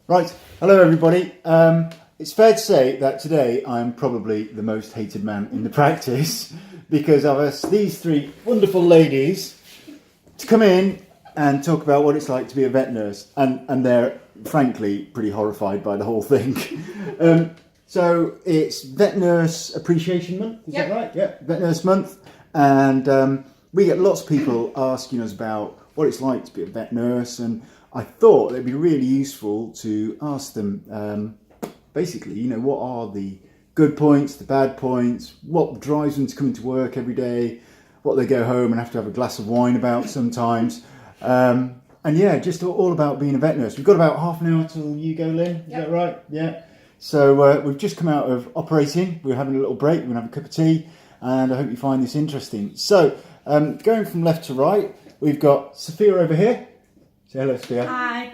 Right, hello everybody. It's fair to say that today I'm probably the most hated man in the practice because I've asked these three wonderful ladies to come in and talk about what it's like to be a vet nurse, and they're frankly pretty horrified by the whole thing. So it's Vet Nurse Appreciation Month, is that right? Yeah, Vet Nurse Month, and we get lots of people asking us about what it's like to be a vet nurse, and I thought it'd be really useful to ask them, basically, you know, what are the good points, the bad points, what drives them to come to work every day, what they go home and have to have a glass of wine about sometimes. And yeah, just all about being a vet nurse. We've got about half an hour till you go, Lynn, is that right? Yeah. So we've just come out of operating, we're having a little break, we're going to have a cup of tea, and I hope you find this interesting. So, going from left to right, we've got Sophia over here. Say hello, Sophia. Hi.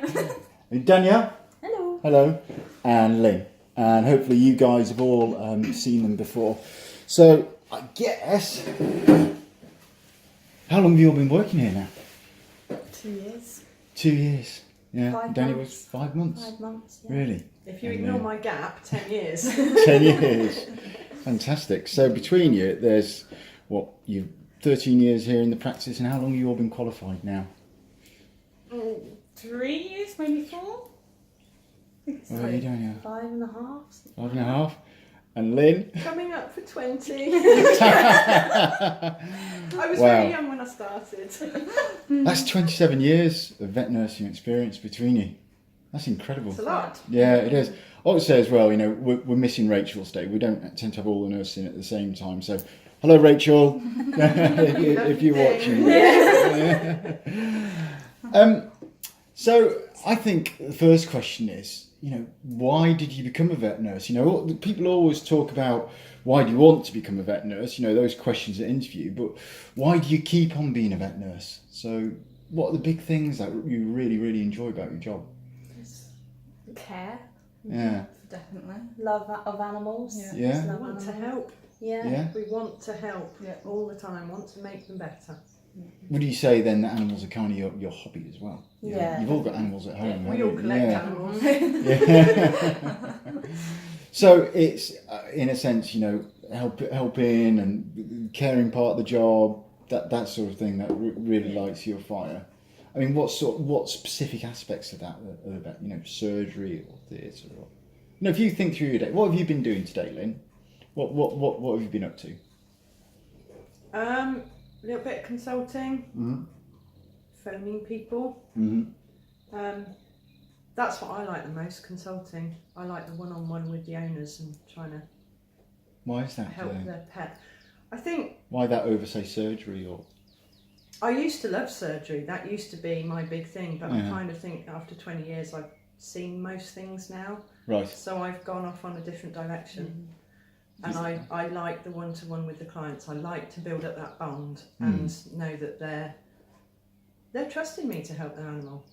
And Danielle. Hello. Hello. And Lin. And hopefully you guys have all seen them before. So I guess, how long have you all been working here now? 2 years. 2 years. Yeah. 5 Danny months. was 5 months. 5 months. Yeah. Really? If you ignore my gap, 10 years. 10 years. Fantastic. So between you, there's what, you've 13 years here in the practice, and how long have you all been qualified now? 3 years, maybe 4. What are you doing here? 5.5. 5.5. And Lynn? Coming up for 20. I was Wow. very young when I started. That's 27 years of vet nursing experience between you. That's incredible. It's a lot. Yeah, it is. I would say as well, you know, we're missing Rachel today. We don't tend to have all the nurses in at the same time. So, hello, Rachel, if you're watching. So, I think the first question is, you know, why did you become a vet nurse? You know, people always talk about why do you want to become a vet nurse? You know, those questions at interview. But why do you keep on being a vet nurse? So, what are the big things that you really, really enjoy about your job? Care. Yeah. Definitely. Love of animals. Yeah. Just We love want to animals. help. Yeah. Yeah. We want to help all the time. Want to make them better. Would you say then that animals are kind of your hobby as well? You know, Yeah. you've all got animals at home. We haven't all you? collect Yeah. animals. Yeah. So it's in a sense, you know, helping and caring part of the job, that sort of thing that really lights your fire. I mean, what specific aspects of that are about, you know, surgery or theatre or, you know, if you think through your day, what have you been doing today, Lynn? What have you been up to? A little bit of consulting, Mm-hmm. phoning people. Mm-hmm. That's what I like the most, consulting. I like the one-on-one with the owners and trying to Why is that? help their pet. I think Why that over, say, surgery or? I used to love surgery. That used to be my big thing, but I Yeah. kind of think after 20 years I've seen most things now. Right. So I've gone off on a different direction. And I like the one-to-one with the clients. I like to build up that bond and know that they're trusting me to help their animal.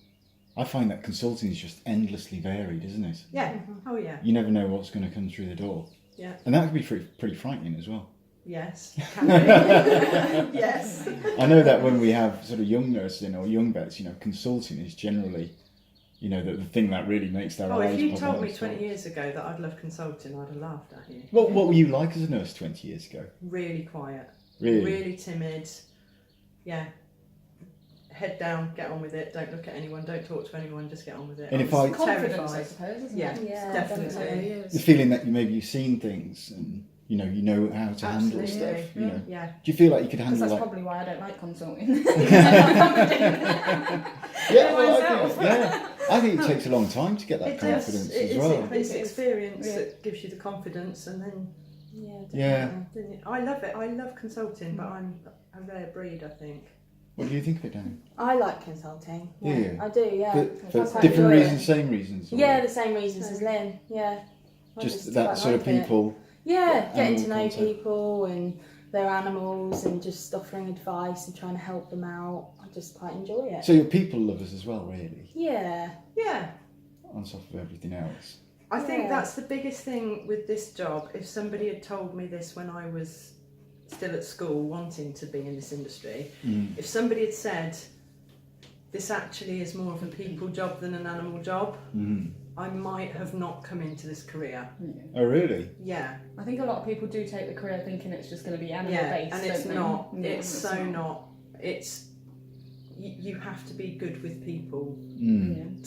I find that consulting is just endlessly varied, isn't it? Yeah. Oh yeah. You never know what's going to come through the door. Yeah. And that can be pretty frightening as well. Yes. Can be. Yes. I know that when we have sort of young nurses in or young vets, you know, consulting is generally, you know, the thing that really makes their Oh, eyes if you pop told out me as 20 well. years ago that I'd love consulting, I'd have laughed at you. What were you like as a nurse 20 years ago? Really quiet. Really? Really timid. Yeah. Head down, get on with it. Don't look at anyone. Don't talk to anyone. Just get on with it. And if was I- Confidence, I terrified. suppose, isn't Yeah, it? Yeah, definitely. The feeling that you've seen things and, you know how to handle Absolutely. stuff, you know. Yeah. Do you feel like you could Because handle that's like... probably why I don't like consulting. Yeah, well, I think it takes a long time to get that It does. confidence It as is well. this experience Yeah. that gives you the confidence, and then Yeah. I love it. I love consulting, but I'm a rare breed, I think. What do you think of it, Danny? I like consulting. Yeah, Yeah. I do. Yeah. For I quite different enjoy reasons, it. same reasons? or Yeah, the same reasons as Lynn. Yeah. I just that quite sort of like it. people... Yeah, getting to know Animal contact. people and their animals and just offering advice and trying to help them out. I just quite enjoy it. So you're people lovers as well, really, Yeah. Yeah. on top of everything else. I think Yeah. that's the biggest thing with this job. If somebody had told me this when I was still at school wanting to be in this industry, if somebody had said this actually is more of a people job than an animal job, I might have not come into this career. Oh, really? Yeah. I think a lot of people do take the career thinking it's just going to be animal based. And it's don't not. they? It's so not. It's you have to be good with people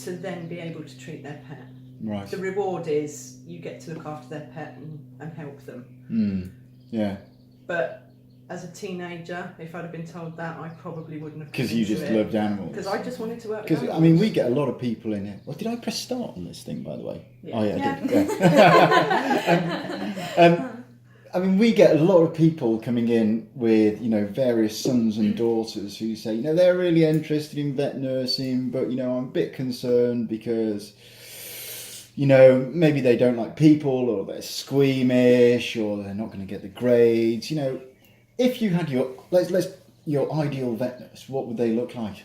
to then be able to treat their pet. Right. The reward is you get to look after their pet and help them. Yeah. But as a teenager, if I'd have been told that, I probably wouldn't have. Because you just loved animals. Because I just wanted to work with Because, animals. I mean, we get a lot of people in here. Well, did I press start on this thing, by the way? Yeah. Oh, yeah, Yeah. I did. Yeah. I mean, we get a lot of people coming in with, various sons and daughters who say, they're really interested in vet nursing, but, I'm a bit concerned because, maybe they don't like people, or they're squeamish, or they're not going to get the grades. If you had your ideal vet nurse, what would they look like?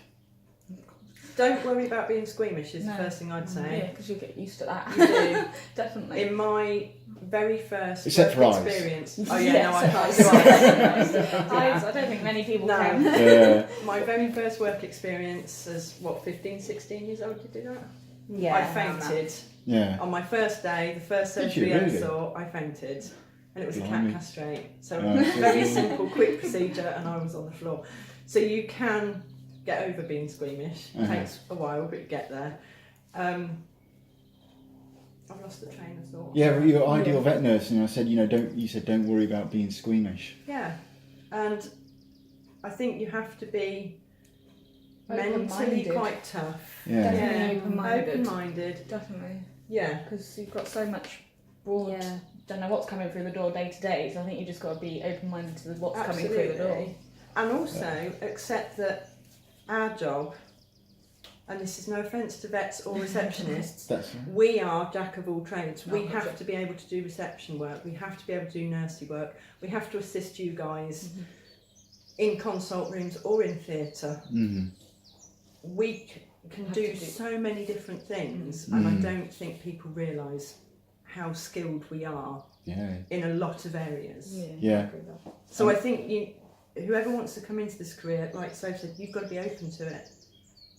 Don't worry about being squeamish is No. the first thing I'd say. Yeah, because you get used to that. You do. Definitely. In my very first Except work for eyes. experience. Oh Yeah, yeah, no, I can't do except eyes. Eyes, I don't think many people No. can. Yeah. My very first work experience as 15, 16 years old, did you do that? Yeah. I fainted. Yeah. On my first day, the first Did you surgery I really? saw, I fainted. And it was a Blimey. cat castrate. So Oh, very simple, quick procedure, and I was on the floor. So you can get over being squeamish. It takes a while, but you get there. I've lost the train of thought. Yeah, but your ideal vet nurse, and I said, don't worry about being squeamish. Yeah, and I think you have to be mentally Open-minded. quite tough. Yeah. Definitely open-minded. Open-minded. Definitely. Yeah. Because you've got so much broad. Yeah. Don't know what's coming through the door day to day, so I think you just got to be open-minded to what's coming through the door. Absolutely. And also accept that our job, and this is no offence to vets or receptionists, That's right. we are jack of all trades. We Oh, have gotcha. to be able to do reception work. We have to be able to do nursery work. We have to assist you guys in consult rooms or in theatre. We can Have do to do- so many different things, and I don't think people realise how skilled we are Yeah. in a lot of areas. Yeah. So I think whoever wants to come into this career, like Sophia said, you've got to be open to it.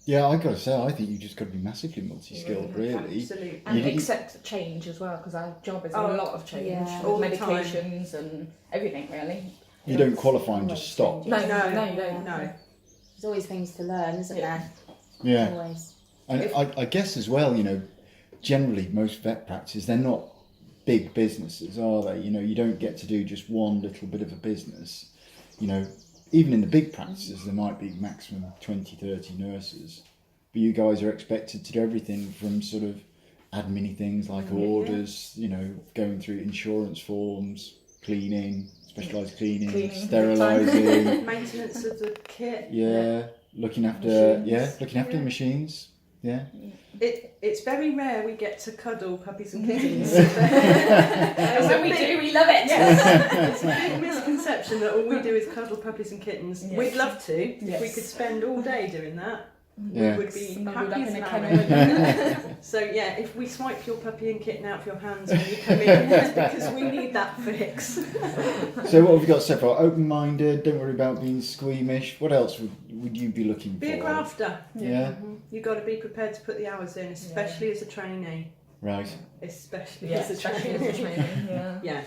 Yeah, I got to say, I think you just got to be massively multi-skilled, really. Absolutely. And You- accept change as well, because our job is Oh, a lot of change. yeah. All the Medications and everything, really. You don't qualify and just stop. No, No, no, you don't. No. There's always things to learn, isn't there? Yeah. Always. And I guess as well, generally most vet practices, they're not big businesses, are they? You don't get to do just one little bit of a business. Even in the big practices, there might be maximum 20, 30 nurses. But you guys are expected to do everything from sort of admin things like orders, going through insurance forms, cleaning, specialised cleaning, sterilising. Maintenance of the kit. Yeah, looking after Machines. the machines. Yeah. It's very rare we get to cuddle puppies and kittens. And when we do, we love it. Yes. It's a big misconception that all we do is cuddle puppies and kittens. Yes. We'd love to. If we Yes. could spend all day doing that, Yeah. we would be Snuggled happy up as in a Larry. kennel. So yeah, if we swipe your puppy and kitten out of your hands when you come in, it's because we need that fix. So what have we got so far? Open-minded, don't worry about being squeamish. What else would you be looking Be for? a grafter. Yeah. You've got to be prepared to put the hours in, especially as a trainee. Right. Especially Yeah, as a especially as trainee. a training. Yeah. Yeah.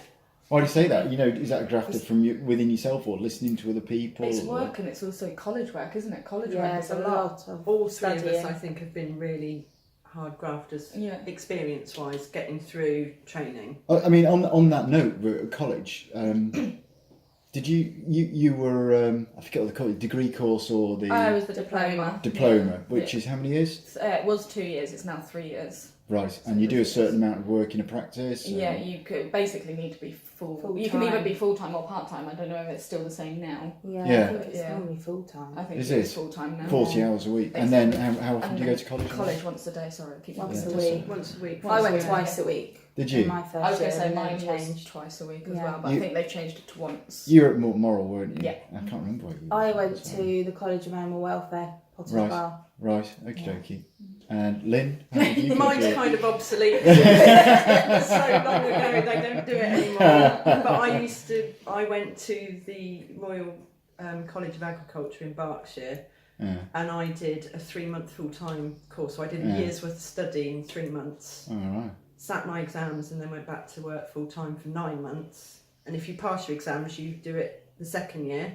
Why do you say that? Is that grafted from you within yourself or listening to other people? It's or- work and it's also college work, isn't it? College Yeah, work it's is a lot of All three of us, studying. I think, have been really hard grafters, Yeah. experience-wise, getting through training. I mean, on that note, we're at college. Did you were I forget what they call it, degree course or the I was the diploma. diploma, which is how many years? It was 2 years. It's now 3 years. Right, and you do a certain amount of work in a practice. Yeah, you could basically need to be full. You can Full-time. either be full time or part time. I don't know if it's still the same now. Yeah, Yeah. I think it's Yeah. normally full time. I think Is it's it? full time now. 40 hours a week. And then how often do you go to college? College once a day. Sorry, I keep Once forgetting. a week. Once a week. I Once a went week. twice a week. Did In you? my first I was going year, to say and then mine was changed. twice a week as Yeah. well, but You- I think they've changed it to once. You were at Moral, weren't you? Yeah. I can't remember where you were. I went to the College of Animal Welfare, Potters Right. Bar. Right, okie dokie. And Lynn, how did you go Mine's through it? kind of obsolete. So long ago, they don't do it anymore. But I went to the Royal College of Agriculture in Berkshire, and I did a 3-month full-time course. So I did a Yeah. year's worth of study in 3 months, All right. sat my exams, and then went back to work full-time for 9 months. And if you pass your exams, you do it the second year.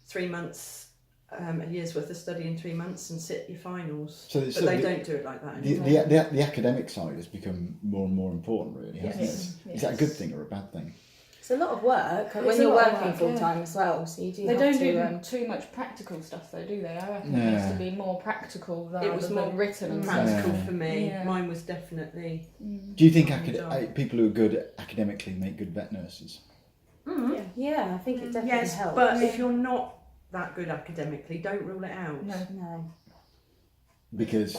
3 months, a year's worth of study in 3 months, and sit your finals. So but they don't do it like that The, anymore. the academic side has become more and more important, really, hasn't Yes. it? Is that a good thing or a bad thing? It's a lot of work when It's a you're lot of working work, full time as well. So you do. They have don't to, do too much practical stuff though, do they? I reckon it used to be more practical rather It was than more written and stuff. practical Yeah. for me. Yeah. Mine was definitely. Do you think job. people who are good academically make good vet nurses? Yeah, I think it definitely Yes, helps. but if you're not that good academically, don't rule it out. No. Because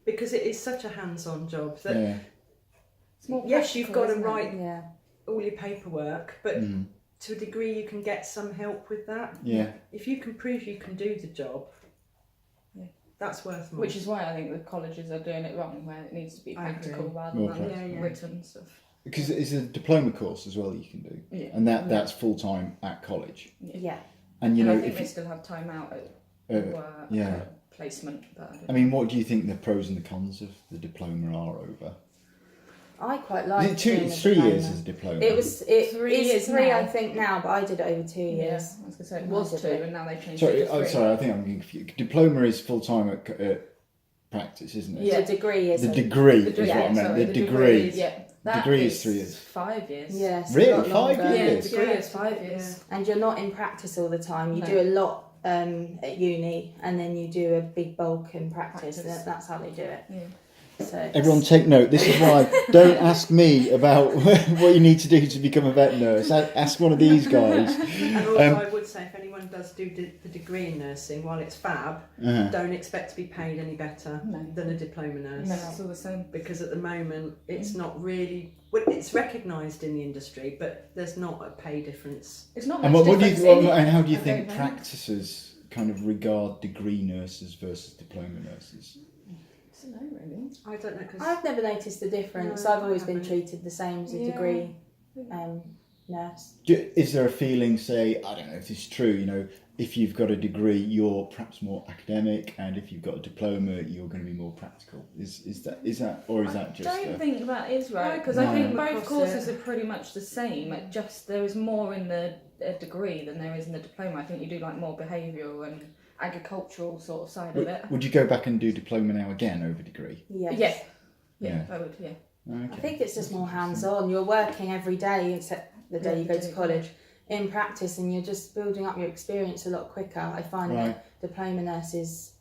Because it is such a hands-on job that yeah, It's more yes, you've got to practical, isn't it? write Yeah. all your paperwork, but to a degree you can get some help with that. yeah, If you can prove you can do the job, Yeah. that's worth more. Which is why I think the colleges are doing it wrong, where it needs to be I practical agree. rather More than practical. Yeah. written stuff. because it's a diploma course as well you can do, Yeah. and that's full time at college. Yeah. And you And know, I think if they you, still have time out at work, yeah. at placement. But I mean, what do you think the pros and the cons of the diploma are over? I quite Is like it two? doing It's the 3 diploma. years as a diploma. It was 3 it's years 3 now. I think now, but I did it over 2 yeah, years. I was going to say it I was did 2 it. and now they've changed Sorry, it to 3. sorry. I think I'm getting confused. Diploma is full time at practice, isn't it? The degree is The degree The is what yeah, I meant. sorry, The degree. Yeah, that Degree is is 3 years. 5 years. yes, Really? a lot 5 longer. Yeah, years? degree Yeah. is 5 years. And you're not in practice all the time. You No. do a lot at uni, and then you do a big bulk in practice. Practice. That's how they do it. Yeah. So Everyone take note. This is why don't ask me about what you need to do to become a vet nurse. Ask one of these guys. And also, I would say if anyone does do the degree in nursing, while it's fab, don't expect to be paid any better No. than a diploma nurse. No, it's all the same. Because at the moment, it's not really. Well, it's recognised in the industry, but there's not a pay difference. It's not And much what do you difference in it. and how do you I think don't know. practices kind of regard degree nurses versus diploma nurses? I don't know, really. I don't know because I've never noticed the difference. No, I've always I been haven't. treated the same as a Yeah. degree nurse. Is there a feeling, say, I don't know if this is true, you know, if you've got a degree, you're perhaps more academic, and if you've got a diploma, you're going to be more practical. Is that or is that just? I don't think that is right, because No. I think Come both across courses it. are pretty much the same. It just there is more in the degree than there is in the diploma. I think you do like more behavioural and agricultural sort of side of it. Would you go back and do diploma now again over degree? Yes. Yeah, I would. Yeah, Okay. I think it's just more hands-on. You're working every day, except the day you go to college, in practice, and you're just building up your experience a lot quicker. I find that diploma nurses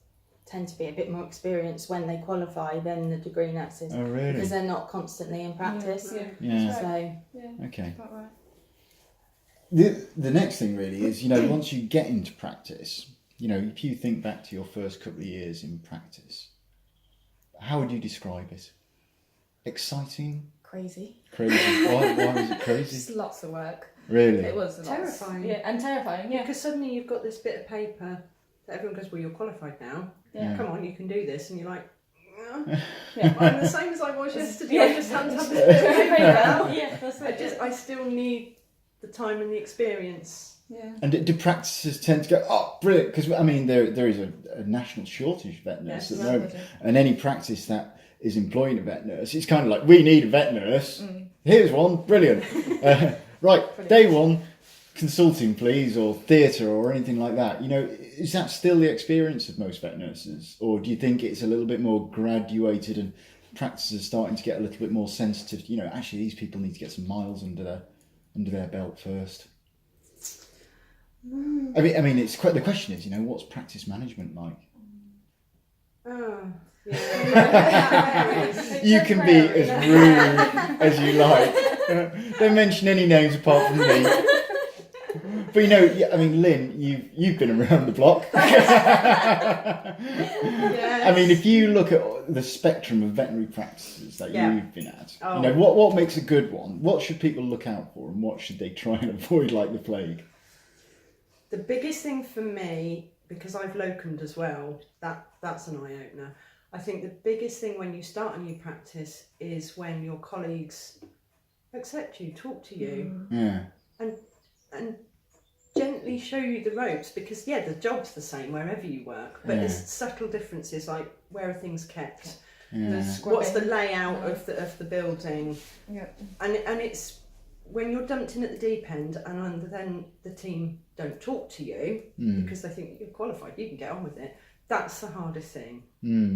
tend to be a bit more experienced when they qualify than the degree nurses, Oh really? because they're not constantly in practice. Yeah. So yeah. Okay. Quite right. The next thing really is, you know, once you get into practice, you know, if you think back to your first couple of years in practice, how would you describe it? Exciting? Crazy. Crazy? Why was it crazy? Just lots of work. Really? It was Terrifying. Yeah, and terrifying. Yeah. because suddenly you've got this bit of paper that everyone goes, well, you're qualified now. Yeah. Come on, you can do this, and you're like, Yeah. I'm the same as I was yesterday. Yeah. I just haven't had this bit of paper now. Yeah, that's it. I still need the time and the experience. Yeah. And do practices tend to go, oh, brilliant? Because, I mean, there is a national shortage of vet nurses Yes, at the moment. And any practice that is employing a vet nurse, it's kind of like, we need a vet nurse. Here's one, brilliant. Right, day one, consulting, please, or theatre or anything like that. You know, is that still the experience of most vet nurses? Or do you think it's a little bit more graduated and practices are starting to get a little bit more sensitive? You know, actually, these people need to get some miles under their belt first. I mean, it's quite. The question is, you know, what's practice management like? Oh, yeah. You can be as rude as you like. Don't mention any names apart from me. But you know, I mean, Lynn, you've been around the block. I mean, if you look at the spectrum of veterinary practices that you've been at, you know, what makes a good one? What should people look out for, and what should they try and avoid like the plague? The biggest thing for me, because I've locumed as well, that's an eye-opener. I think the biggest thing when you start a new practice is when your colleagues accept you, talk to you, Yeah. and gently show you the ropes, because the job's the same wherever you work, but Yeah. there's subtle differences, like where are things kept, Yeah. what's the layout of the building, Yeah. and it's when you're dumped in at the deep end and then the team don't talk to you because they think you're qualified, you can get on with it. That's the hardest thing,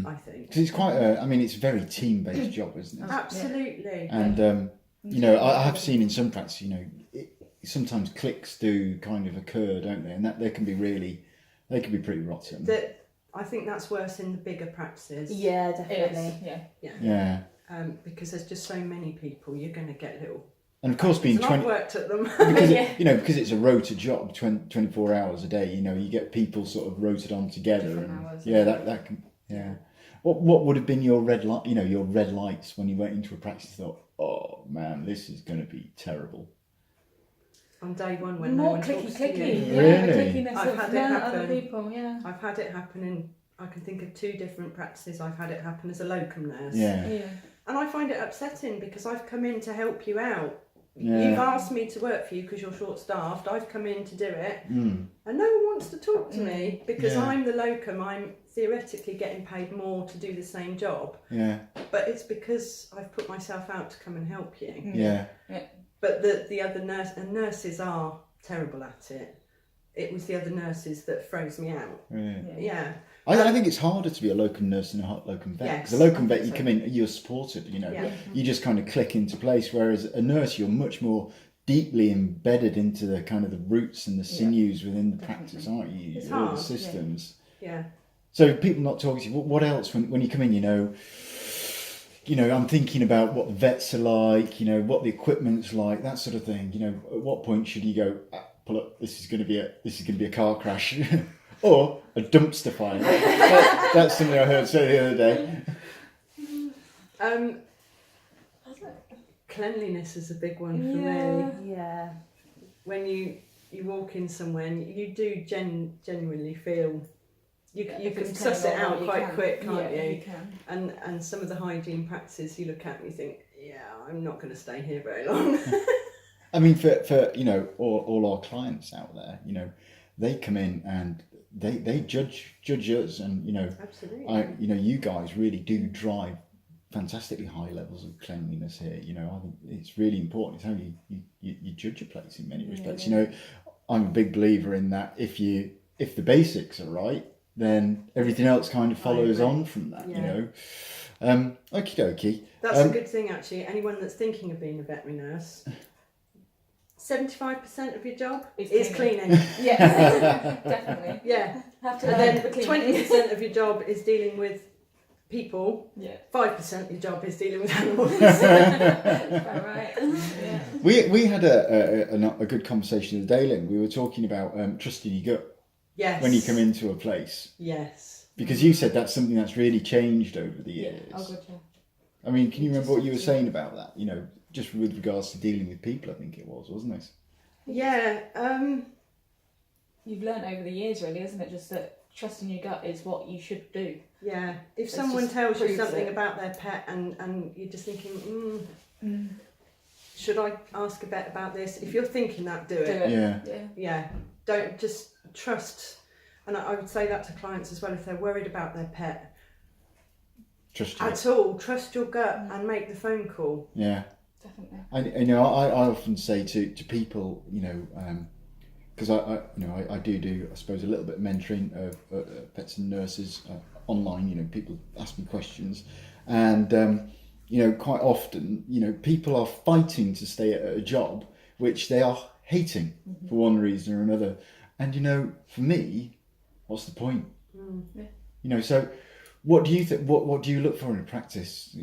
I think. Because it's quite it's a very team-based job, isn't it? Absolutely. And I have seen in some practice, sometimes cliques do kind of occur, don't they? And that they can be pretty rotten. I think that's worse in the bigger practices. Yeah, It definitely. is. Yeah. Because there's just so many people, you're going to get little. And of course, being And I've worked at them. because because it's a rota job, 24 hours a day. You get people sort of rotated on together. Different And, hours, that can. Yeah. What would have been your red light? Your red lights when you went into a practice. You thought, oh man, this is going to be terrible. On day one, when More no one clicky talks to you. clicky. Really? Yeah, the clickiness I've of had it other happen. people. Yeah. I've had it happen in. I can think of 2 different practices. I've had it happen as a locum nurse. Yeah. Yeah. And I find it upsetting because I've come in to help you out. Yeah. You've asked me to work for you because you're short-staffed. I've come in to do it, Mm. and no one wants to talk to me because Yeah. I'm the locum. I'm theoretically getting paid more to do the same job, Yeah. but it's because I've put myself out to come and help you. Yeah. But the other nurses are terrible at it. It was the other nurses that froze me out. Really. Yeah. I think it's harder to be a locum nurse than a locum vet. Yes, Because a locum I vet, think you so. come in, you're supported. Yeah. You just kind of click into place. Whereas a nurse, you're much more deeply embedded into the kind of the roots and the sinews within the practice, aren't you? It's All hard, the systems. Yeah. So people not talking to you. What else when you come in? I'm thinking about what the vets are like. What the equipment's like, that sort of thing. At what point should you go? Pull up. This is going to be a car crash, or a dumpster fire. That's something I heard say the other day. Cleanliness is a big one for me. Yeah. When you walk in somewhere, and you do genuinely feel you If can it's suss it clean or out not, you quite can. quick, can't Yeah, you? you can. And some of the hygiene practices, you look at and you think, yeah, I'm not going to stay here very long. I mean, for all our clients out there, they come in and they judge us, and Absolutely. you guys really do drive fantastically high levels of cleanliness here. I think it's really important. It's how you judge a place in many respects. I'm a big believer in that. If the basics are right, then everything else kind of follows on from that. Yeah. Okie dokie. That's a good thing, actually. Anyone that's thinking of being a veterinary nurse, 75% of your job is cleaning. Yeah, definitely. Yeah. Have to And learn then the cleaning. 20% of your job is dealing with people. Yeah. 5% of your job is dealing with animals. All right. Yeah. We had a good conversation the day, Lynn. We were talking about trusting your gut Yes. when you come into a place, Yes. because you said that's something that's really changed over the years. Oh, good. Yeah. I mean, can you remember what you were saying about that? Just with regards to dealing with people, I think it was, wasn't it? Yeah. You've learned over the years, really, isn't it? Just that trusting your gut is what you should do. Yeah. If It's someone just tells you proves something it. about their pet and you're just thinking, should I ask a vet about this? If you're thinking that, do it. Yeah. Yeah. Yeah. Don't just trust. And I would say that to clients as well if they're worried about their pet. Trust you. At all, trust your gut and make the phone call. Yeah. Definitely. I often say to people, because I do I suppose a little bit of mentoring of vets and nurses online. People ask me questions, and quite often people are fighting to stay at a job which they are hating for one reason or another, and for me, what's the point? So what do you think? What do you look for in a practice?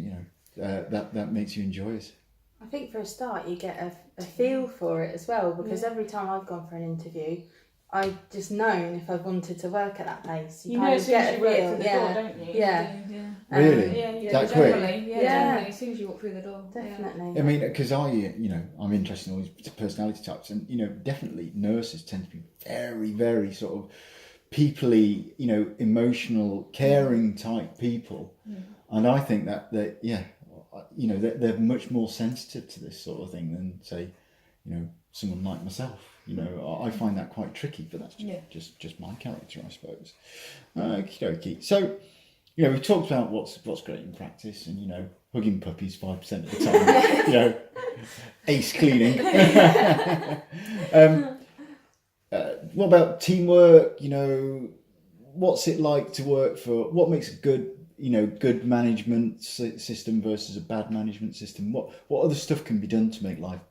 That makes you enjoy it. I think for a start you get a feel for it as well, because every time I've gone for an interview, I've just known if I wanted to work at that place. You know kind as of soon as get you a walk feel, through the door, don't you? Yeah. Really? Yeah, That quick? generally. Yeah, Yeah. generally. As soon as you walk through the door. Definitely. I mean, because I'm interested in all these personality types, and definitely nurses tend to be very, very sort of peoply, emotional, caring type people, and I think that they're much more sensitive to this sort of thing than say, someone like myself. You know, I find that quite tricky, but that's just my character, I suppose. Okie dokie. So, you know, we've talked about what's great in practice, and, you know, hugging puppies 5% of the time, you know, ace cleaning. What about teamwork? You know, what's it like to work for? What makes a good management system versus a bad management system? What other stuff can be done to make life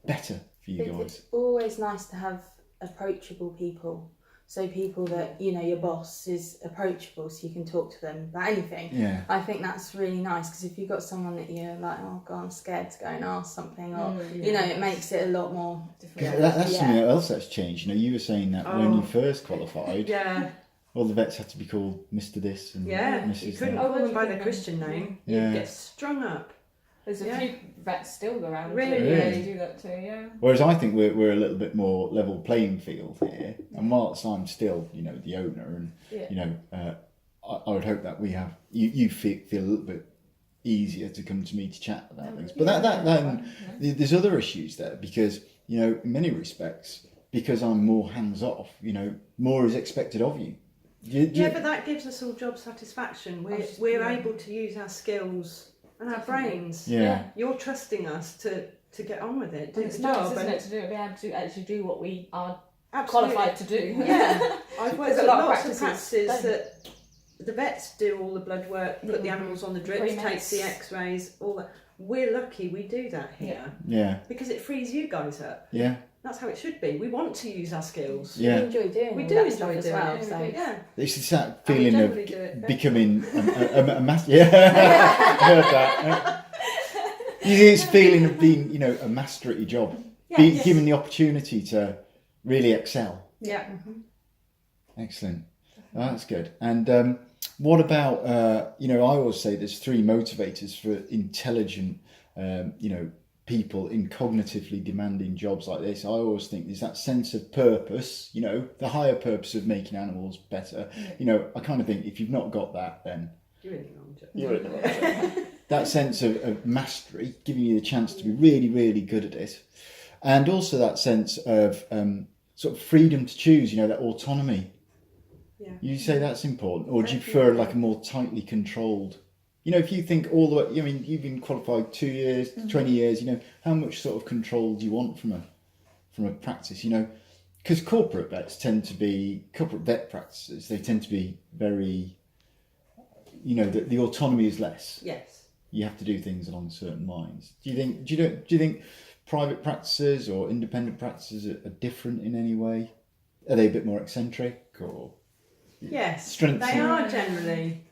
better for you guys? It's always nice to have approachable people. So people that, you know, your boss is approachable, so you can talk to them about anything. Yeah. I think that's really nice, because if you've got someone that you're like, oh God, I'm scared to go and ask something, or you know, it makes it a lot more difficult. That's something else that's changed. You know, you were saying that when you first qualified, Yeah. all the vets had to be called Mr. This and Mrs. You couldn't that. call them by their Christian name. Yeah. You'd get strung up. There's a few vets still around. Really? They do that too. Yeah. Whereas I think we're a little bit more level playing field here, and whilst I'm still, you know, the owner, and you know, I would hope that we have you feel a little bit easier to come to me to chat about things. But there's other issues there, because, you know, in many respects, because I'm more hands off, you know, more is expected of you. But that gives us all job satisfaction. We're able to use our skills and our brains. Yeah. You're trusting us to get on with it, do It's the nice, job, isn't and it, to be able to actually do what we are absolutely qualified to do. Yeah, I've worked There's at a lot of lots of practices practices that the vets do all the blood work, put the animals on the drips, Pre-meds. takes the X-rays, all that. We're lucky we do that here Yeah. because it frees you guys up. Yeah. That's how it should be. We want to use our skills. Yeah. We enjoy doing We all do that enjoy stuff as doing well. it. So. Yeah. It's just that And we feeling generally of do it better. becoming a master. Yeah, I heard that. It's feeling of being, you know, a master at your job, being given the opportunity to really excel. Yeah. Excellent. Oh, that's good. And what about, you know, I always say there's 3 motivators for intelligent, you know, people in cognitively demanding jobs like this. I always think there's that sense of purpose, you know, the higher purpose of making animals better. You know, I kind of think if you've not got that, then You're in the wrong job. you're in the wrong job. That sense of mastery, giving you the chance to be really, really good at it. And also that sense of sort of freedom to choose, you know, that autonomy. Yeah. You say that's important, or do you prefer like a more tightly controlled? You know, if you think all the way, I mean, you've been qualified 2 years, 20 years. You know, how much sort of control do you want from a practice? You know, because corporate vet practices, they tend to be very, you know, the autonomy is less. Yes. You have to do things along certain lines. Do you think private practices or independent practices are different in any way? Are they a bit more eccentric, or? Yes, Strengths they and- are generally.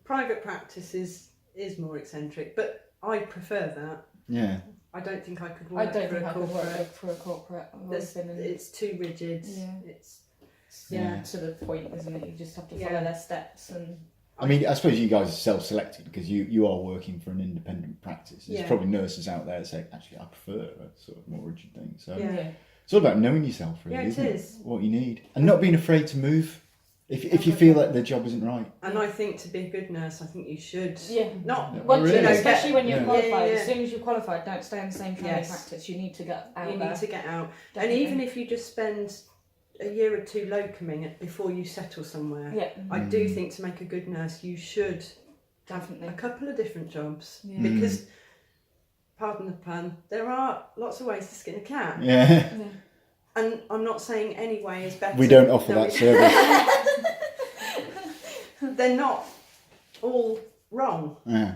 Private practice is more eccentric, but I prefer that. Yeah. I don't think I could I work don't for think a I could corporate. work for a corporate. I've always been in, It's too rigid. Yeah. It's to the point, isn't it? You just have to follow their steps and. I mean, I suppose you guys are self-selected because you are working for an independent practice. There's Yeah. probably nurses out there that say, actually, I prefer a sort of more rigid thing. So Yeah. it's all about knowing yourself, really, Yeah, it isn't is. it? What you need. And not being afraid to move if you feel like the job isn't right. And I think to be a good nurse, I think you should not. Yeah, Once really. you know, especially when you're Yeah. qualified, Yeah. as soon as you're qualified, don't stay in the same training Yes. practice. You need to get out You there. need to get out, Definitely. and even if you just spend a year or 2 locuming it before you settle somewhere, Yeah, I do think to make a good nurse, you should have definitely. a couple of different jobs Yeah. because, pardon the pun, there are lots of ways to skin a cat. Yeah. And I'm not saying any way is better. We don't offer than that we- service. They're not all wrong. Yeah.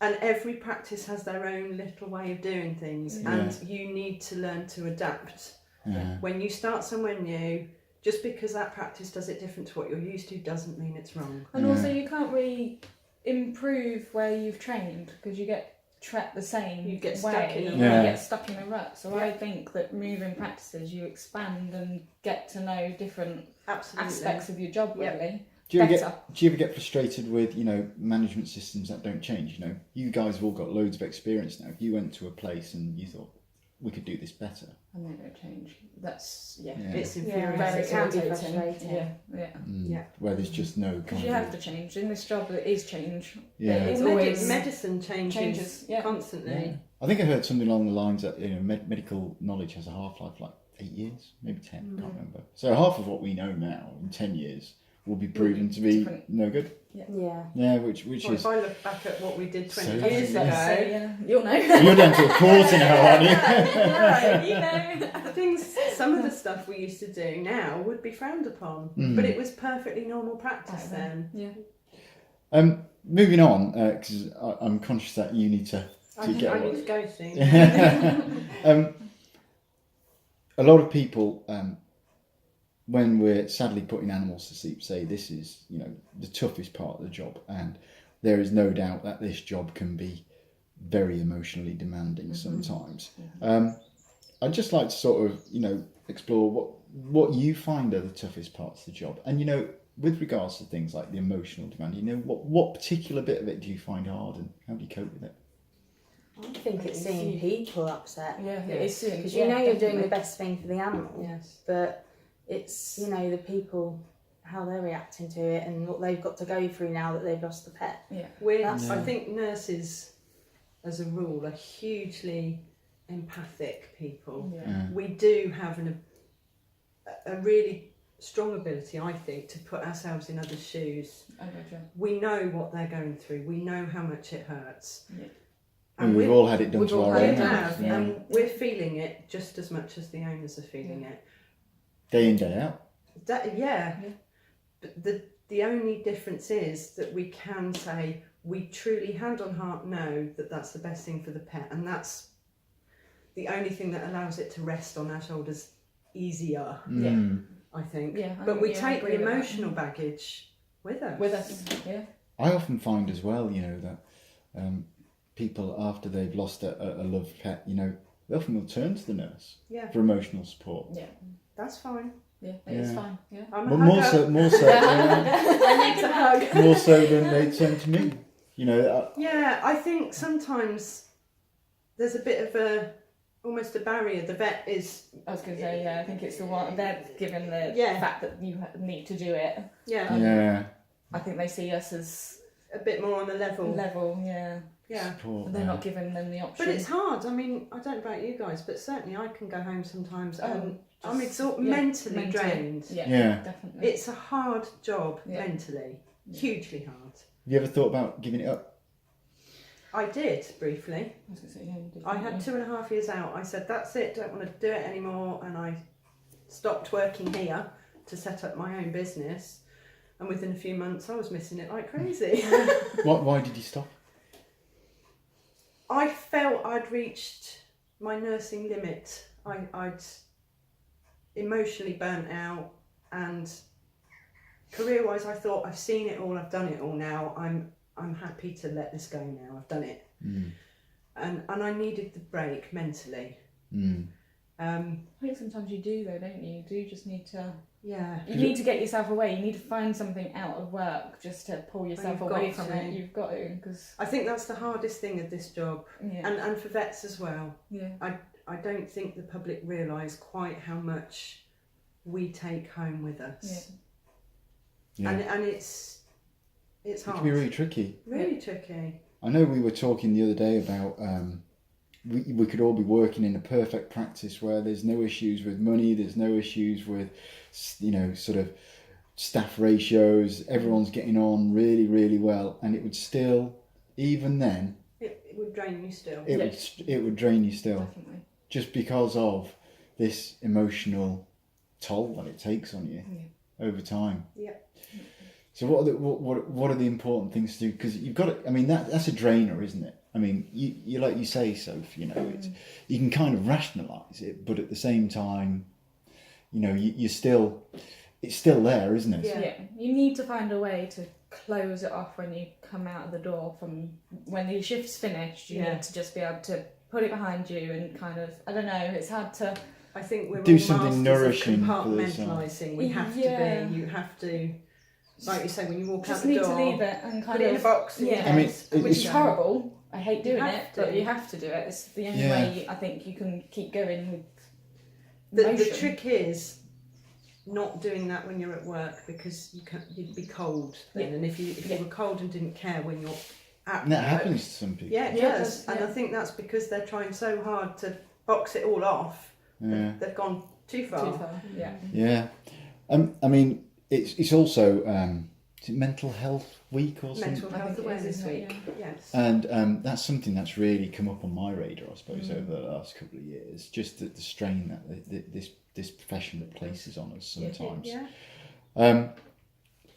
And every practice has their own little way of doing things, and you need to learn to adapt. Yeah. When you start somewhere new, just because that practice does it different to what you're used to doesn't mean it's wrong. And also, you can't really improve where you've trained because you get trapped the same You get stuck way. in a You rut. get stuck in a rut. So I think that moving practices, you expand and get to know different Absolutely. aspects of your job. Yep. Really, Do you better. ever get frustrated with, you know, management systems that don't change? You know, you guys have all got loads of experience now. If you went to a place and you thought, we could do this better. And they don't change. That's It's Yeah, infuriating. it can be irritating. frustrating. Yeah. Yeah. Where there's just no Because kind you of... have to change. In this job, it is change. Yeah. It's Well, always medicine changes yeah. constantly. I think I heard something along the lines that, you know, medical knowledge has a half-life like 8 years, maybe 10, can't remember. So half of what we know now in 10 years will be proven to be no good. Yeah. Yeah, which Well, is... if I look back at what we did 20 So years different, ago, So, yeah, you'll know. You're down to a quarter now, aren't you? Right, you know. some of the stuff we used to do now would be frowned upon, but it was perfectly normal practice then. Yeah. Moving on, because I'm conscious that you need to I get need to go soon. a lot of people, when we're sadly putting animals to sleep, say this is, the toughest part of the job, and there is no doubt that this job can be very emotionally demanding sometimes. I'd just like to sort of, explore what you find are the toughest parts of the job, and with regards to things like the emotional demand, what particular bit of it do you find hard, and how do you cope with it? I think it's seeing people upset. Yeah, it is soon. Because you're doing the best thing for the animal. Yes. But it's, the people, how they're reacting to it and what they've got to go through now that they've lost the pet. Yeah. I think nurses, as a rule, are hugely empathic people. Yeah. We do have a really strong ability, I think, to put ourselves in others' shoes. I gotcha. We know what they're going through. We know how much it hurts. Yeah. And we've all had it done to our We own. have, Yeah. and we're feeling it just as much as the owners are feeling it. Day in, day out. But the only difference is that we can say we truly, hand on heart, know that that's the best thing for the pet, and that's the only thing that allows it to rest on our shoulders easier. I think. Yeah, but we I take the agree with that. emotional baggage with us. With us, yeah. I often find as well, that people, after they've lost a loved pet, they often will turn to the nurse for emotional support. Yeah. That's fine. Yeah, it's fine. Yeah. I'm a But more so, I need to hug. more so than they turn to me. Yeah, I think sometimes there's a bit of almost a barrier. The vet is. I was going to say, I think it's the one, they're given the fact that you need to do it. Yeah. I think they see us as a bit more on the level. Yeah. Support, And they're not giving them the option. But it's hard. I mean, I don't know about you guys, but certainly I can go home sometimes and I'm Just, mentally drained. Yeah, definitely. It's a hard job mentally. Hugely hard. Have you ever thought about giving it up? I did briefly. I was going to say, you did, I had 2.5 years out. I said, that's it, don't want to do it anymore. And I stopped working here to set up my own business. And within a few months, I was missing it like crazy. Why did you stop? I felt I'd reached my nursing limit. I'd emotionally burnt out, and career-wise, I thought I've seen it all. I've done it all now. I'm happy to let this go now. I've done it, and I needed the break mentally. I think sometimes you do though, don't you? You do just need to. Yeah. You need to get yourself away. You need to find something out of work just to pull yourself away from it. You've got to, because I think that's the hardest thing of this job, and for vets as well. Yeah. I don't think the public realise quite how much we take home with us. Yeah. And it's hard. It can be really tricky. Really tricky. I know we were talking the other day about we could all be working in a perfect practice where there's no issues with money, there's no issues with, sort of staff ratios, everyone's getting on really, really well, and it would still, even then, it would drain you still. It would drain you still. Definitely. Just because of this emotional toll that it takes on you over time. Yeah. So what are the important things to do? Because you've got to, I mean, that's a drainer, isn't it? I mean, you like you say, Soph, it's, you can kind of rationalise it, but at the same time, it's still there, isn't it? Yeah, you need to find a way to close it off when you come out of the door from when your shift's finished. You need to just be able to put it behind you and kind of, I don't know, it's hard to. I think we're do all something masters of nourishing compartmentalising. We have to be. You have to, like you say, when you walk Just out the need door, to leave it and kind put it in of a box. Yeah, I mean, which is it's horrible. I hate doing have it, to. but you have to do it. It's the only way I think you can keep going with. The trick is not doing that when you're at work, because you'd be cold then, and if you were cold and didn't care when you're at And that work, happens to some people. Yeah, it does. And I think that's because they're trying so hard to box it all off. Yeah. They've gone Too far. Too far. Yeah. Yeah. I mean, it's also is it Mental Health Week or something? Mental Health think it is, Awareness isn't it? Week. Yes. And that's something that's really come up on my radar, I suppose, over the last couple of years. Just the strain that this profession places on us sometimes. Yeah.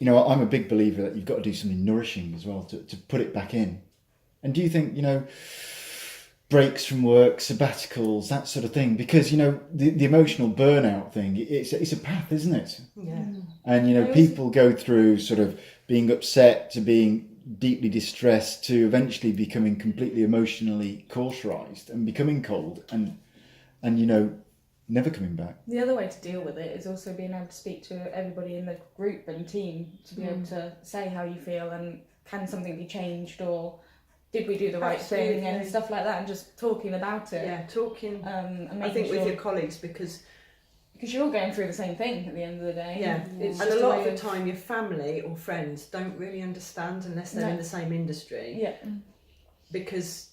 You know, I'm a big believer that you've got to do something nourishing as well to put it back in. And do you think, you know, breaks from work, sabbaticals, that sort of thing? Because, you know, the emotional burnout thing, it's a path, isn't it? Yeah. And, you know, people go through sort of being upset to being deeply distressed to eventually becoming completely emotionally cauterized and becoming cold and you know, never coming back. The other way to deal with it is also being able to speak to everybody in the group and team to be able to say how you feel and can something be changed or did we do the right thing and stuff like that, and just talking about it. Yeah, talking. And making I think sure, with your colleagues because you're all going through the same thing at the end of the day. yeah, It's and just a lot of way the time your family or friends don't really understand unless they're in the same industry. Yeah. Because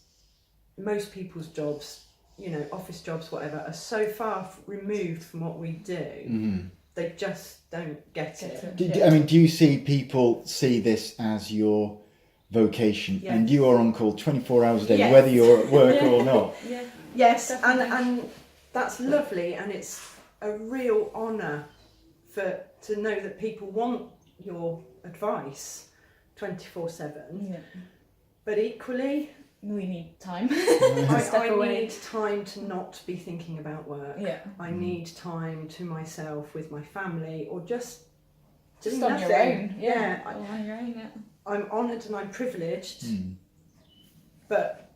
most people's jobs, you know, office jobs, whatever, are so far removed from what we do. They just don't get it. I mean, do you see people see this as your vocation and you are on call 24 hours a day, whether you're at work or not? Yeah. Yes, and that's lovely, and it's a real honour to know that people want your advice 24/7. Yeah. But equally, We need time. I need time to not be thinking about work. Yeah. I need time to myself with my family, or just Just doing on your nothing. own. Yeah. All on your own, yeah. I'm honoured and I'm privileged, but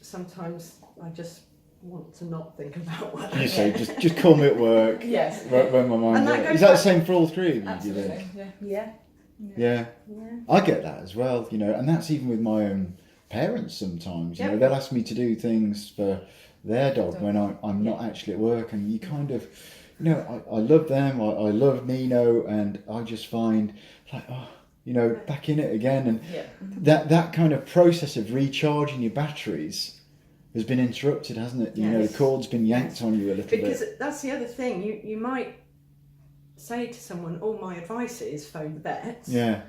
sometimes I just want to not think about work. You say, just call me at work. Yes. When my mind's And that out. goes Is that the back- same for all three of you, do you Absolutely. think? Yeah. Yeah. Yeah. I get that as well, you know, and that's even with my own parents sometimes. You know, Yep. they'll ask me to do things for their dog when I'm not actually at work, and you kind of, you know, I love them, I love Nino, and I just find like, oh, you know, back in it again, and that kind of process of recharging your batteries has been interrupted, hasn't it? You know, the cord's been yanked on you a little Because bit. that's the other thing. You might say to someone, "Oh, my advice is phone the vet." Yeah.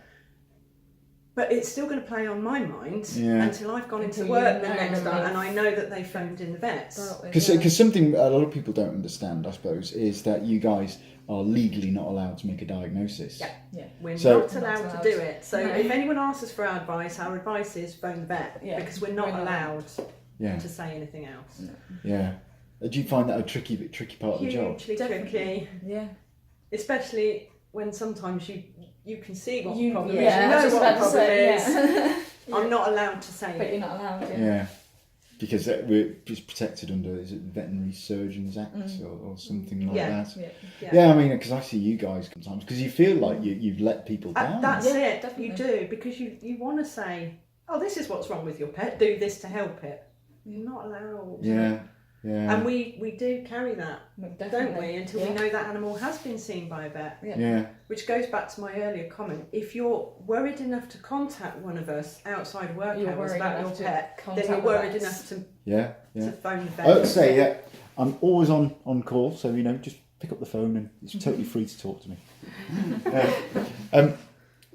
But it's still going to play on my mind until I've gone into Until work you the know next and day they've- and I know that they phoned in the vets. Because something a lot of people don't understand, I suppose, is that you guys are legally not allowed to make a diagnosis. Yeah. We're So- not allowed to do it. So if anyone asks us for our advice is phone the vet because we're not allowed to say anything else. Yeah. Do you find that a tricky part of the job? Hugely tricky. Yeah. Especially when sometimes you can see what the You problem is. yeah, You I know was just what the about to problem say, is. yeah. I'm not allowed to say But it. you're not allowed. Yeah. Because we're just protected under, is it the Veterinary Surgeons Act or something like that? Yeah, I mean, because I see you guys sometimes, because you feel like you've let people down. That's it. Definitely. You do, because you want to say, oh, this is what's wrong with your pet, do this to help it. You're not allowed. Yeah. And we do carry that, don't we, until we Yeah. know that animal has been seen by a vet. Yeah. Which goes back to my earlier comment. If you're worried enough to contact one of us outside work You're hours worried about your enough to pet, then contact you're the worried vets. enough Yeah. to phone the vet. I would say, yeah, I'm always on call, so, you know, just pick up the phone and it's totally free to talk to me.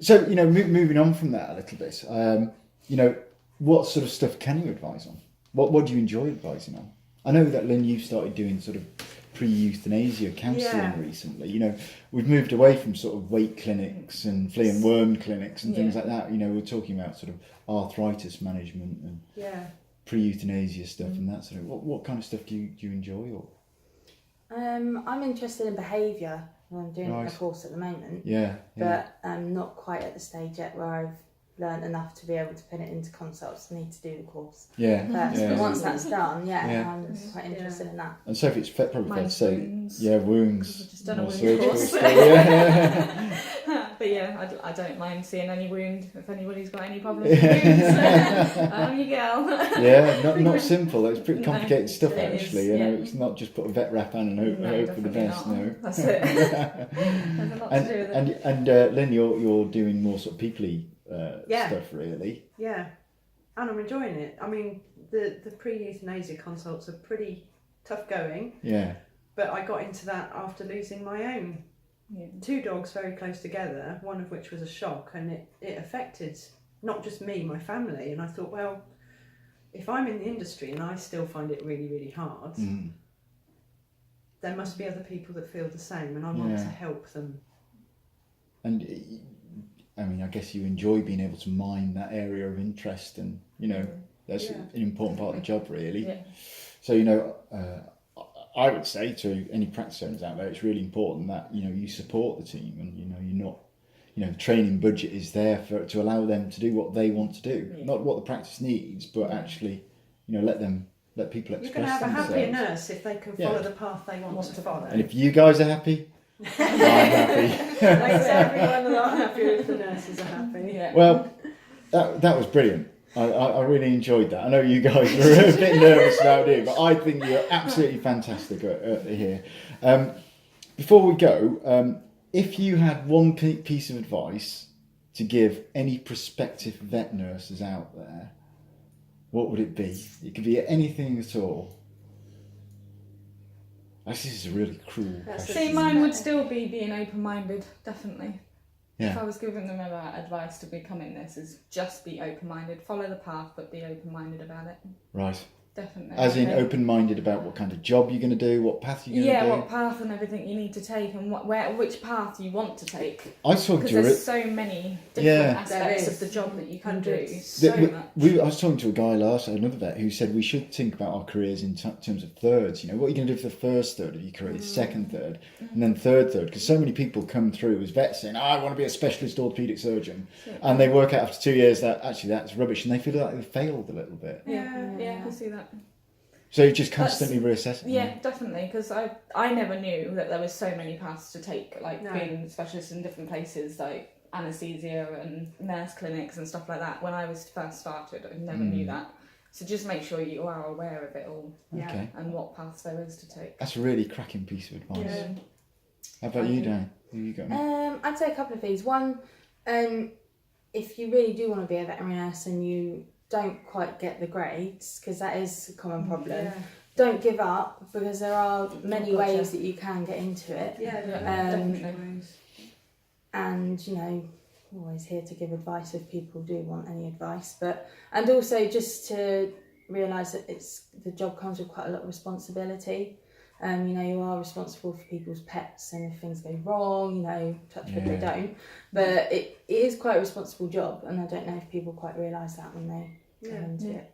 So, you know, moving on from that a little bit, you know, what sort of stuff can you advise on? What do you enjoy advising on? I know that, Lynn, you've started doing sort of pre-euthanasia counselling recently. You know, we've moved away from sort of weight clinics and flea and worm clinics and things like that. You know, we're talking about sort of arthritis management and pre-euthanasia stuff and that sort of. What kind of stuff do you enjoy? Or I'm interested in behaviour. I'm doing a course at the moment, but I'm not quite at the stage yet where I've learned enough to be able to put it into consults. I need to do the course. But once that's done, I'm quite interested in that. And Sophie, it's probably fair to say, wounds. wounds. Just done a more wound surgical course. stuff. Yeah. But yeah, I don't mind seeing any wound if anybody's got any problems with wounds. I'm your girl. Yeah, not simple. It's pretty complicated stuff it actually. is, You know, yeah. it's not just put a vet wrap on and hope for the definitely best. not. No. That's it. There's a lot to do with it. And Lynn, you're doing more sort of peoply stuff really. Yeah, and I'm enjoying it. I mean, the pre-euthanasia consults are pretty tough going. Yeah. But I got into that after losing my own. Yeah. 2 dogs very close together, one of which was a shock, and it affected not just me, my family. And I thought, well, if I'm in the industry and I still find it really, really hard, there must be other people that feel the same, and I want to help them. And I mean, I guess you enjoy being able to mine that area of interest, and you know, that's an important part of the job, really. Yeah. So you know, I would say to any practice owners out there, it's really important that you know you support the team, and you know you're not, you know, the training budget is there to allow them to do what they want to do, not what the practice needs, but actually, you know, let people express themselves. You can have a happier nurse if they can follow the path they want to follow. And if you guys are happy, I'm happy. Makes everyone a lot happier if the nurses are happy. Yeah. Well, that was brilliant. I really enjoyed that. I know you guys were a bit nervous about it, but I think you're absolutely fantastic here. Before we go, if you had one piece of advice to give any prospective vet nurses out there, what would it be? It could be anything at all. This is a really cruel question. See, mine would still be being open-minded, definitely. Yeah. If I was giving them advice to becoming this, is just be open-minded, follow the path, but be open-minded about it. Right. Definitely. As in open-minded about what kind of job you're going to do, what path you're going to do. Yeah, what path and everything you need to take, and which path you want to take. I talked Because to there's so many different aspects There of the is. job that you can do. So much. I was talking to a guy another vet, who said we should think about our careers in terms of thirds. You know, what are you going to do for the first third of your career, the second third, and then third third? Because so many people come through as vets saying, I want to be a specialist orthopaedic surgeon. And they work out after 2 years that actually that's rubbish, and they feel like they failed a little bit. Yeah, I see that. So you're just constantly reassessing. Yeah, definitely, because I never knew that there was so many paths to take, like being specialists in different places, like anaesthesia and nurse clinics and stuff like that. When I was first started, I never knew that. So just make sure you are aware of it all, Okay. and what paths there is to take. That's a really cracking piece of advice. Yeah. How about you, Dan? Who you got? I'd say a couple of things. One, if you really do want to be a veterinary nurse and you don't quite get the grades, because that is a common problem, don't give up, because there are many ways that you can get into it. Definitely. And you know, I'm always here to give advice if people do want any advice, and also just to realise that the job comes with quite a lot of responsibility. You know, you are responsible for people's pets, and if things go wrong, you know, touch wood they don't. But it is quite a responsible job, and I don't know if people quite realise that when they go into it.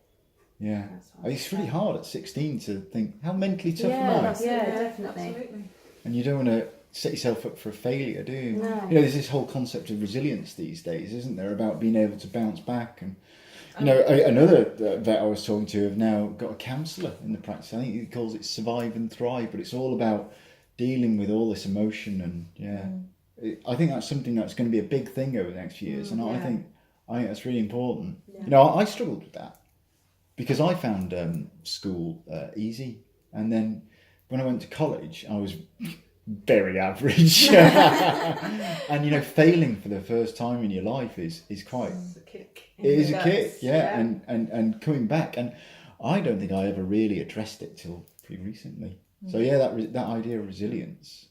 Yeah. That's what It's really hard at 16 to think, how mentally tough am I? Yeah, definitely. Absolutely. And you don't want to set yourself up for a failure, do you? No. You know, there's this whole concept of resilience these days, isn't there, about being able to bounce back. And you know, another vet I was talking to have now got a counsellor in the practice. I think he calls it Survive and Thrive, but it's all about dealing with all this emotion. And I think that's something that's going to be a big thing over the next few years, and I think that's really important. You know, I struggled with that because I found school easy, and then when I went to college, I was very average. And you know, failing for the first time in your life is quite. It's a kick. It is a kick, and coming back, and I don't think I ever really addressed it till pretty recently. So yeah, that idea of resilience,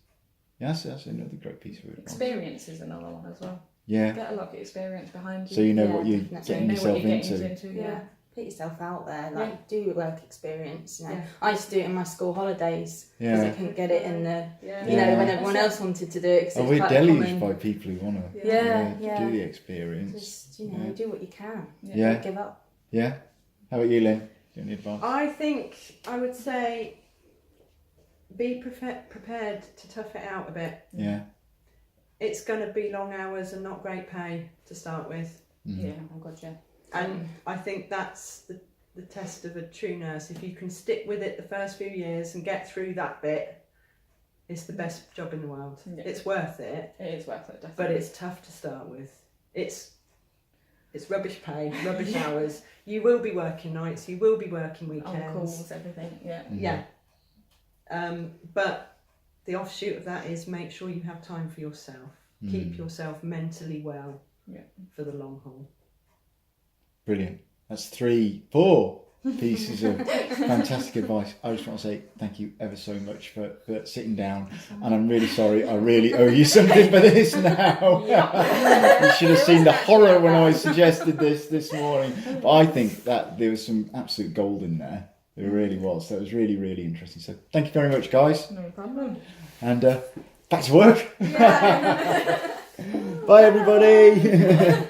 that's another great piece of advice. Experience is another one as well. Yeah. Get a lot of experience behind you. So you know Yeah, what you're definitely. getting know yourself what you're getting into. Yeah. Put yourself out there, like Yeah. do work experience. You know, I used to do it in my school holidays because I couldn't get it in the, you know, Yeah. when everyone else wanted to do it. 'Cause Oh, it's we're quite deluged common. by people who want to Yeah. do the experience. Just you know, do what you can. Yeah. Don't give up. Yeah. How about you, Lynn? Do you have any advice? I think I would say be prepared to tough it out a bit. Yeah. It's going to be long hours and not great pay to start with. Yeah, oh god, yeah. And I think that's the test of a true nurse. If you can stick with it the first few years and get through that bit, it's the best job in the world. Yeah. It's worth it, It is worth it, definitely. but it's tough to start with. It's rubbish pay, rubbish hours. You will be working nights, you will be working on weekends. calls, everything, yeah. Yeah. But the offshoot of that is make sure you have time for yourself. Keep yourself mentally well for the long haul. Brilliant. That's 3, 4. pieces of fantastic advice. I just want to say thank you ever so much for sitting down, and I'm really sorry. I really owe you something for this now. You should have seen the horror when I suggested this morning. But I think that there was some absolute gold in there. There really was. That was really, really interesting. So thank you very much, guys. No problem. And back to work. Yeah. Bye, everybody.